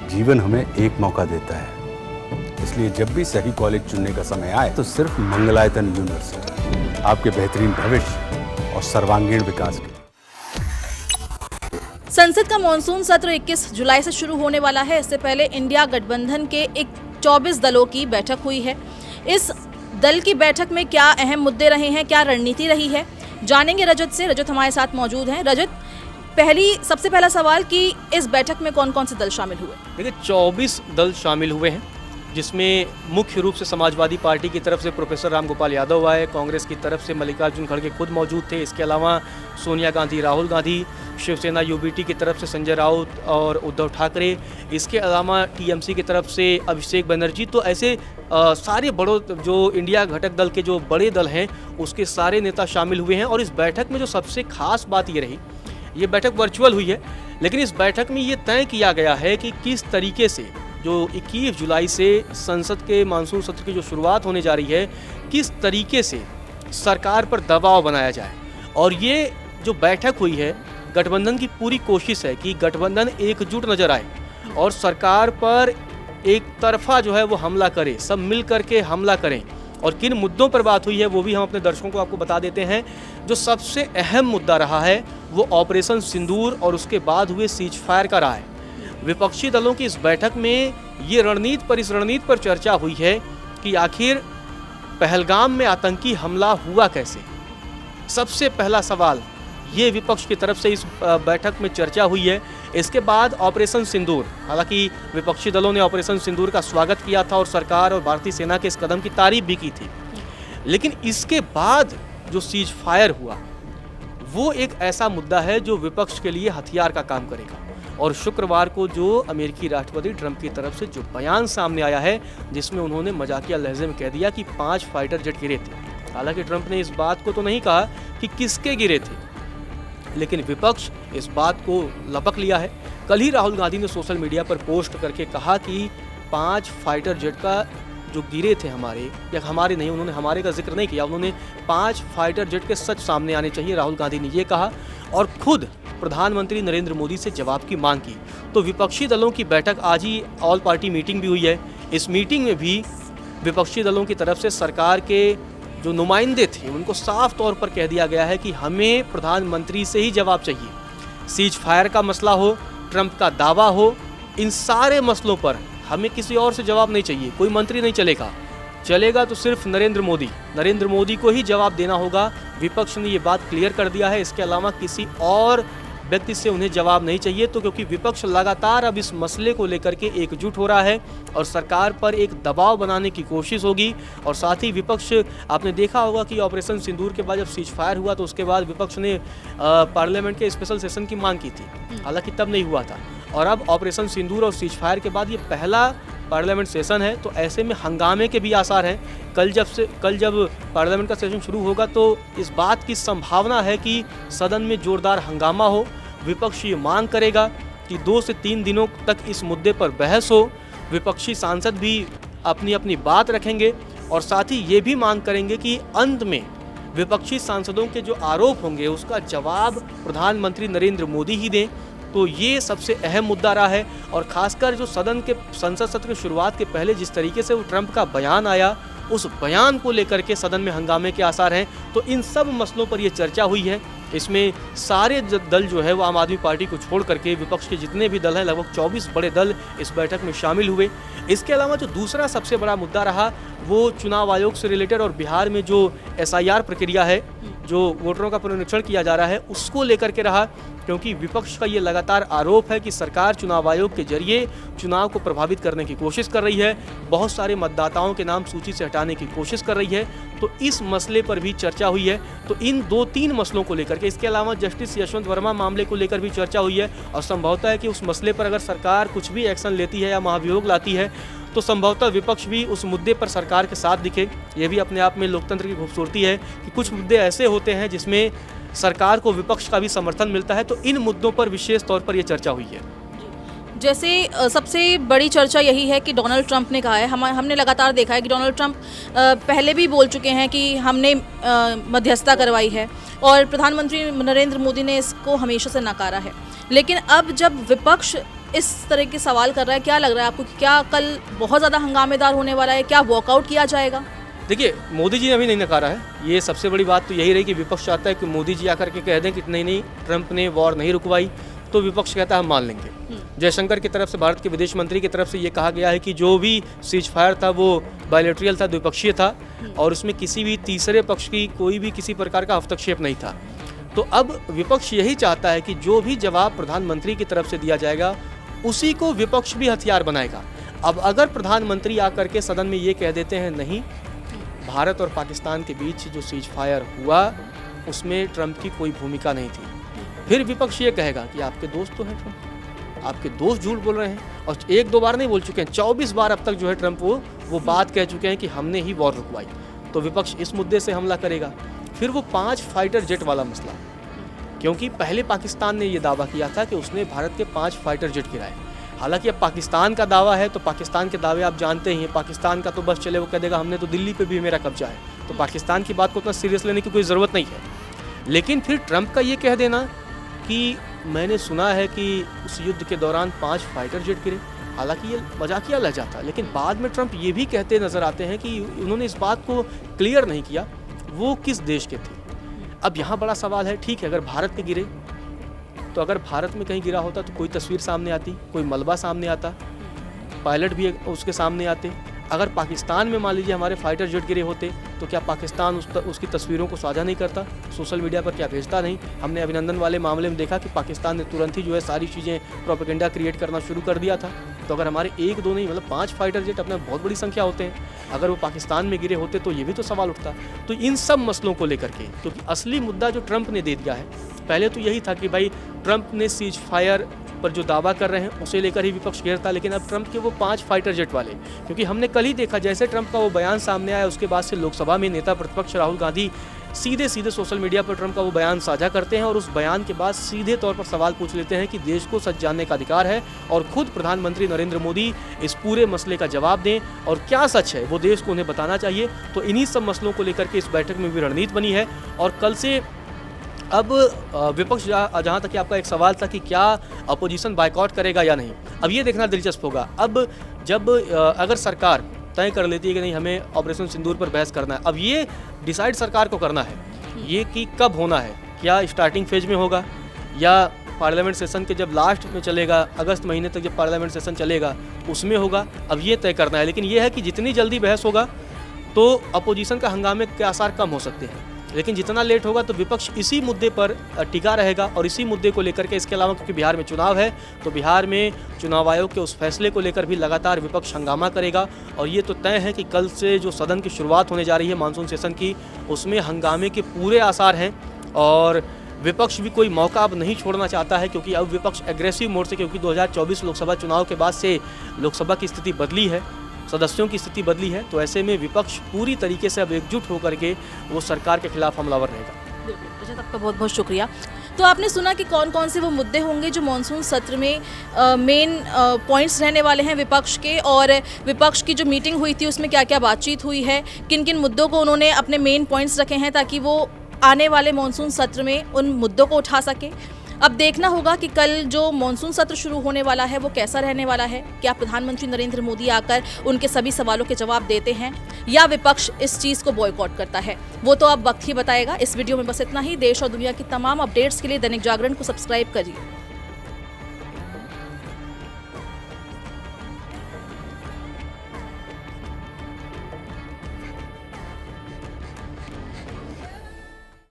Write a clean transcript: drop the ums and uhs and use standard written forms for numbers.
जीवन हमें एक मौका देता है, इसलिए जब भी सही कॉलेज चुनने का समय आए तो सिर्फ मंगलायतन यूनिवर्सिटी आपके बेहतरीन भविष्य और सर्वांगीण विकास के। संसद का मॉनसून सत्र 21 जुलाई से शुरू होने वाला है। इससे पहले इंडिया गठबंधन के 24 दलों की बैठक हुई है। इस दल की बैठक में क्या अहम मुद्दे रहे हैं, क्या रणनीति रही है, जानेंगे रजत से। रजत हमारे साथ मौजूद हैं। रजत, सबसे पहला सवाल कि इस बैठक में कौन कौन से दल शामिल हुए? देखिए, 24 दल शामिल हुए हैं, जिसमें मुख्य रूप से समाजवादी पार्टी की तरफ से प्रोफेसर राम गोपाल यादव आए, कांग्रेस की तरफ से मल्लिकार्जुन खड़गे खुद मौजूद थे। इसके अलावा सोनिया गांधी, राहुल गांधी, शिवसेना यूबीटी की तरफ से संजय राउत और उद्धव ठाकरे, इसके अलावा टीएमसी की तरफ से अभिषेक बनर्जी। तो ऐसे सारे बड़ों जो इंडिया घटक दल के जो बड़े दल हैं उसके सारे नेता शामिल हुए हैं। और इस बैठक में जो सबसे खास बात ये रही, ये बैठक वर्चुअल हुई है, लेकिन इस बैठक में ये तय किया गया है कि किस तरीके से जो 21 जुलाई से संसद के मानसून सत्र की जो शुरुआत होने जा रही है, किस तरीके से सरकार पर दबाव बनाया जाए। और ये जो बैठक हुई है, गठबंधन की पूरी कोशिश है कि गठबंधन एकजुट नजर आए और सरकार पर एक तरफा जो है वो हमला करे, सब मिल करके हमला करें। और किन मुद्दों पर बात हुई है वो भी हम अपने दर्शकों को आपको बता देते हैं। जो सबसे अहम मुद्दा रहा है वो ऑपरेशन सिंदूर और उसके बाद हुए सीज फायर का रहा है। विपक्षी दलों की इस बैठक में ये रणनीति पर चर्चा हुई है कि आखिर पहलगाम में आतंकी हमला हुआ कैसे। सबसे पहला सवाल ये विपक्ष की तरफ से इस बैठक में चर्चा हुई है। इसके बाद ऑपरेशन सिंदूर, हालांकि विपक्षी दलों ने ऑपरेशन सिंदूर का स्वागत किया था और सरकार और भारतीय सेना के इस कदम की तारीफ भी की थी, लेकिन इसके बाद जो सीज फायर हुआ वो एक ऐसा मुद्दा है जो विपक्ष के लिए हथियार का काम करेगा। और शुक्रवार को जो अमेरिकी राष्ट्रपति ट्रंप की तरफ से जो बयान सामने आया है, जिसमें उन्होंने मजाकिया लहजे में कह दिया कि 5 फाइटर जेट गिरे थे। हालांकि ट्रंप ने इस बात को तो नहीं कहा कि किसके गिरे थे, लेकिन विपक्ष इस बात को लपक लिया है। कल ही राहुल गांधी ने सोशल मीडिया पर पोस्ट करके कहा कि 5 फाइटर जेट का जो गिरे थे हमारे नहीं, उन्होंने हमारे का जिक्र नहीं किया, उन्होंने 5 फाइटर जेट के सच सामने आने चाहिए, राहुल गांधी ने ये कहा। और खुद प्रधानमंत्री नरेंद्र मोदी से जवाब की मांग की। तो विपक्षी दलों की बैठक, आज ही ऑल पार्टी मीटिंग भी हुई है। इस मीटिंग में भी विपक्षी दलों की तरफ से सरकार के जो नुमाइंदे थे उनको साफ तौर पर कह दिया गया है कि हमें प्रधानमंत्री से ही जवाब चाहिए। सीज फायर का मसला हो, ट्रंप का दावा हो, इन सारे मसलों पर हमें किसी और से जवाब नहीं चाहिए। कोई मंत्री नहीं चलेगा तो सिर्फ नरेंद्र मोदी को ही जवाब देना होगा। विपक्ष ने ये बात क्लियर कर दिया है। इसके अलावा किसी और व्यक्ति से उन्हें जवाब नहीं चाहिए। तो क्योंकि विपक्ष लगातार अब इस मसले को लेकर के एकजुट हो रहा है और सरकार पर एक दबाव बनाने की कोशिश होगी। और साथ ही विपक्ष, आपने देखा होगा कि ऑपरेशन सिंदूर के बाद जब सीज फायर हुआ तो उसके बाद विपक्ष ने पार्लियामेंट के स्पेशल सेशन की मांग की थी, हालांकि तब नहीं हुआ था। और अब ऑपरेशन सिंदूर और सीज फायर के बाद ये पहला पार्लियामेंट सेशन है, तो ऐसे में हंगामे के भी आसार हैं। कल जब पार्लियामेंट का सेशन शुरू होगा तो इस बात की संभावना है कि सदन में जोरदार हंगामा हो। विपक्ष ये मांग करेगा कि 2 से 3 दिनों तक इस मुद्दे पर बहस हो। विपक्षी सांसद भी अपनी अपनी बात रखेंगे और साथ ही ये भी मांग करेंगे कि अंत में विपक्षी सांसदों के जो आरोप होंगे उसका जवाब प्रधानमंत्री नरेंद्र मोदी ही दें। तो ये सबसे अहम मुद्दा रहा है। और खासकर जो संसद सत्र की शुरुआत के पहले जिस तरीके से वो ट्रंप का बयान आया, उस बयान को लेकर के सदन में हंगामे के आसार हैं। तो इन सब मसलों पर ये चर्चा हुई है। इसमें सारे दल जो है वो आम आदमी पार्टी को छोड़ करके विपक्ष के जितने भी दल हैं, लगभग 24 बड़े दल इस बैठक में शामिल हुए। इसके अलावा जो दूसरा सबसे बड़ा मुद्दा रहा वो चुनाव आयोग से रिलेटेड और बिहार में जो SIR प्रक्रिया है, जो वोटरों का पुनरीक्षण किया जा रहा है, उसको लेकर के रहा। क्योंकि विपक्ष का ये लगातार आरोप है कि सरकार चुनाव आयोग के जरिए चुनाव को प्रभावित करने की कोशिश कर रही है, बहुत सारे मतदाताओं के नाम सूची से हटाने की कोशिश कर रही है। तो इस मसले पर भी चर्चा हुई है। तो इन 2-3 मसलों को लेकर के, इसके अलावा जस्टिस यशवंत वर्मा मामले को लेकर भी चर्चा हुई है। और संभवतः है कि उस मसले पर अगर सरकार कुछ भी एक्शन लेती है या महाभियोग लाती है तो संभवतः विपक्ष भी उस मुद्दे पर सरकार के साथ दिखे। ये भी अपने आप में लोकतंत्र की खूबसूरती है कि कुछ मुद्दे ऐसे होते हैं जिसमें सरकार को विपक्ष का भी समर्थन मिलता है। तो इन मुद्दों पर विशेष तौर पर यह चर्चा हुई है। जैसे सबसे बड़ी चर्चा यही है कि डोनाल्ड ट्रंप ने कहा है, हमने लगातार देखा है कि डोनाल्ड ट्रंप पहले भी बोल चुके हैं कि हमने मध्यस्थता करवाई है और प्रधानमंत्री नरेंद्र मोदी ने इसको हमेशा से नकारा है। लेकिन अब जब विपक्ष इस तरह के सवाल कर रहा है, क्या लग रहा है आपको कि क्या कल बहुत ज़्यादा हंगामेदार होने वाला है, क्या वॉकआउट किया जाएगा? देखिए, मोदी जी ने अभी नहीं नकारा है। ये सबसे बड़ी बात तो यही रही कि विपक्ष चाहता है कि मोदी जी आकर के कह दें कि नहीं ट्रंप ने वॉर नहीं रुकवाई, तो विपक्ष कहता है हम मान लेंगे। जयशंकर की तरफ से, भारत के विदेश मंत्री की तरफ से ये कहा गया है कि जो भी सीज फायर था वो बायलैटरल था, द्विपक्षीय था और उसमें किसी भी तीसरे पक्ष की कोई भी किसी प्रकार का हस्तक्षेप नहीं था। तो अब विपक्ष यही चाहता है कि जो भी जवाब प्रधानमंत्री की तरफ से दिया जाएगा उसी को विपक्ष भी हथियार बनाएगा। अब अगर प्रधानमंत्री आकर के सदन में ये कह देते हैं नहीं, भारत और पाकिस्तान के बीच जो सीज फायर हुआ उसमें ट्रंप की कोई भूमिका नहीं थी, फिर विपक्ष ये कहेगा कि आपके दोस्त तो हैं ट्रंप, आपके दोस्त झूठ बोल रहे हैं। और एक दो बार नहीं बोल चुके हैं, 24 बार अब तक जो है ट्रंप वो बात कह चुके हैं कि हमने ही वॉर रुकवाई। तो विपक्ष इस मुद्दे से हमला करेगा। फिर वो 5 फाइटर जेट वाला मसला, क्योंकि पहले पाकिस्तान ने ये दावा किया था कि उसने भारत के 5 फाइटर जेट गिराए। हालांकि अब पाकिस्तान का दावा है तो पाकिस्तान के दावे आप जानते ही हैं। पाकिस्तान का तो बस चले वो कह देगा हमने तो दिल्ली पे भी मेरा कब्जा है, तो पाकिस्तान की बात को उतना सीरियस लेने की कोई ज़रूरत नहीं है। लेकिन फिर ट्रंप का ये कह देना कि मैंने सुना है कि उस युद्ध के दौरान 5 फाइटर जेट गिरे, हालांकि ये मजाकिया लग जाता है, लेकिन बाद में ट्रंप ये भी कहते नज़र आते हैं कि उन्होंने इस बात को क्लियर नहीं किया वो किस देश के थे। अब यहाँ बड़ा सवाल है, ठीक है अगर भारत के गिरे तो अगर भारत में कहीं गिरा होता तो कोई तस्वीर सामने आती, कोई मलबा सामने आता, पायलट भी उसके सामने आते। अगर पाकिस्तान में मान लीजिए हमारे फाइटर जेट गिरे होते तो क्या पाकिस्तान उसकी तस्वीरों को साझा नहीं करता, सोशल मीडिया पर क्या भेजता नहीं? हमने अभिनंदन वाले मामले में देखा कि पाकिस्तान ने तुरंत ही जो है सारी चीज़ें प्रोपेगेंडा क्रिएट करना शुरू कर दिया था। तो अगर हमारे 1 2 नहीं मतलब 5 फाइटर जेट अपना बहुत बड़ी संख्या होते हैं, अगर वो पाकिस्तान में गिरे होते तो ये भी तो सवाल उठता। तो इन सब मसलों को लेकर के, क्योंकि असली मुद्दा जो ट्रंप ने दे दिया है, पहले तो यही था कि भाई ट्रंप ने सीज फायर पर जो दावा कर रहे हैं उसे लेकर ही विपक्ष घेरता, लेकिन अब ट्रंप के वो 5 फाइटर जेट वाले, क्योंकि हमने कल ही देखा जैसे ट्रंप का वो बयान सामने आया उसके बाद से लोकसभा में नेता प्रतिपक्ष राहुल गांधी सीधे सोशल मीडिया पर ट्रंप का वो बयान साझा करते हैं और उस बयान के बाद सीधे तौर पर सवाल पूछ लेते हैं कि देश को सच जानने का अधिकार है और खुद प्रधानमंत्री नरेंद्र मोदी इस पूरे मसले का जवाब दें और क्या सच है वो देश को उन्हें बताना चाहिए। तो इन्हीं सब मसलों को लेकर के इस बैठक में भी रणनीति बनी है। और कल से अब विपक्ष जहाँ तक कि आपका एक सवाल था कि क्या अपोजिशन बायकॉट करेगा या नहीं, अब ये देखना दिलचस्प होगा। अब जब अगर सरकार तय कर लेती है कि नहीं हमें ऑपरेशन सिंदूर पर बहस करना है, अब ये डिसाइड सरकार को करना है ये कि कब होना है, क्या स्टार्टिंग फेज में होगा या पार्लियामेंट सेशन के जब लास्ट में चलेगा, अगस्त महीने तक जब पार्लियामेंट सेशन चलेगा उसमें होगा, अब ये तय करना है। लेकिन ये है कि जितनी जल्दी बहस होगा तो अपोजिशन का हंगामे के आसार कम हो सकते हैं, लेकिन जितना लेट होगा तो विपक्ष इसी मुद्दे पर टिका रहेगा और इसी मुद्दे को लेकर के, इसके अलावा क्योंकि बिहार में चुनाव है तो बिहार में चुनाव आयोग के उस फैसले को लेकर भी लगातार विपक्ष हंगामा करेगा। और ये तो तय है कि कल से जो सदन की शुरुआत होने जा रही है मानसून सेशन की, उसमें हंगामे के पूरे आसार हैं और विपक्ष भी कोई मौका अब नहीं छोड़ना चाहता है, क्योंकि अब विपक्ष एग्रेसिव मोड से, क्योंकि 2024 लोकसभा चुनाव के बाद से लोकसभा की स्थिति बदली है, सदस्यों की स्थिति बदली है, तो ऐसे में विपक्ष पूरी तरीके से अब एकजुट होकर के वो सरकार के खिलाफ हमलावर रहेगा। बिल्कुल, आपका बहुत बहुत शुक्रिया। तो आपने सुना कि कौन कौन से वो मुद्दे होंगे जो मॉनसून सत्र में मेन पॉइंट्स रहने वाले हैं विपक्ष के, और विपक्ष की जो मीटिंग हुई थी उसमें क्या क्या बातचीत हुई है, किन किन मुद्दों को उन्होंने अपने मेन पॉइंट्स रखे हैं ताकि वो आने वाले मॉनसून सत्र में उन मुद्दों को उठा सके। अब देखना होगा कि कल जो मॉनसून सत्र शुरू होने वाला है वो कैसा रहने वाला है। क्या प्रधानमंत्री नरेंद्र मोदी आकर उनके सभी सवालों के जवाब देते हैं या विपक्ष इस चीज़ को बॉयकॉट करता है, वो तो अब वक्त ही बताएगा। इस वीडियो में बस इतना ही। देश और दुनिया की तमाम अपडेट्स के लिए दैनिक जागरण को सब्सक्राइब करिए।